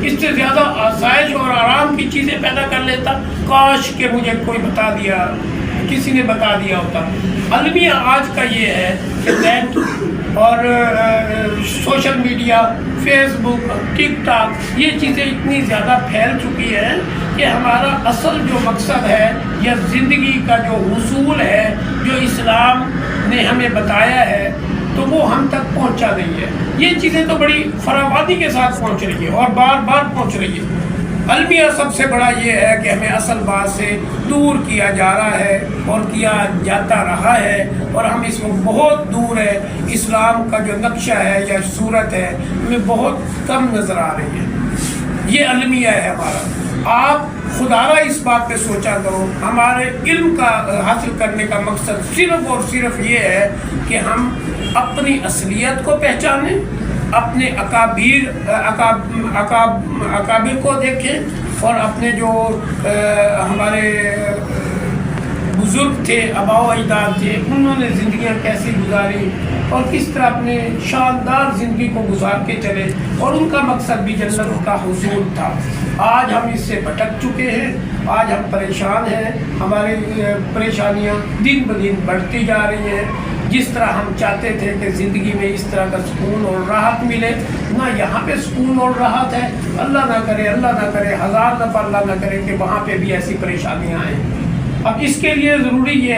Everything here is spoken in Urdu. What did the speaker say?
اس سے زیادہ آسائش اور آرام کی چیزیں پیدا کر لیتا. کاش کہ مجھے کوئی بتا دیا، کسی نے بتا دیا ہوتا. المیہ آج کا یہ ہے کہ نیٹ اور سوشل میڈیا، فیس بک، ٹک ٹاک، یہ چیزیں اتنی زیادہ پھیل چکی ہیں کہ ہمارا اصل جو مقصد ہے یا زندگی کا جو حصول ہے، جو اسلام نے ہمیں بتایا ہے، تو وہ ہم تک پہنچا نہیں ہے. یہ چیزیں تو بڑی فراوانی کے ساتھ پہنچ رہی ہے اور بار بار پہنچ رہی ہے. المیہ سب سے بڑا یہ ہے کہ ہمیں اصل بات سے دور کیا جا رہا ہے اور کیا جاتا رہا ہے، اور ہم اس وقت بہت دور ہے. اسلام کا جو نقشہ ہے یا صورت ہے ہمیں بہت کم نظر آ رہی ہے. یہ المیہ ہے ہمارا. آپ خدارہ اس بات پہ سوچا کرو، ہمارے علم کا حاصل کرنے کا مقصد صرف اور صرف یہ ہے کہ ہم اپنی اصلیت کو پہچانیں، اپنے اکابر کو دیکھیں، اور اپنے جو ہمارے بزرگ تھے، آباء و اجداد تھے، انہوں نے زندگیاں کیسی گزاری اور کس طرح اپنے شاندار زندگی کو گزار کے چلے، اور ان کا مقصد بھی جنت کا حصول تھا. آج ہم اس سے بھٹک چکے ہیں، آج ہم پریشان ہیں. ہماری پریشانیاں دن بدن بڑھتی جا رہی ہیں. جس طرح ہم چاہتے تھے کہ زندگی میں اس طرح کا سکون اور راحت ملے، نہ یہاں پہ سکون اور راحت ہے. اللہ نہ کرے، اللہ نہ کرے، ہزار دفعہ اللہ نہ کرے کہ وہاں پہ بھی ایسی پریشانیاں آئیں. اب اس کے لیے ضروری یہ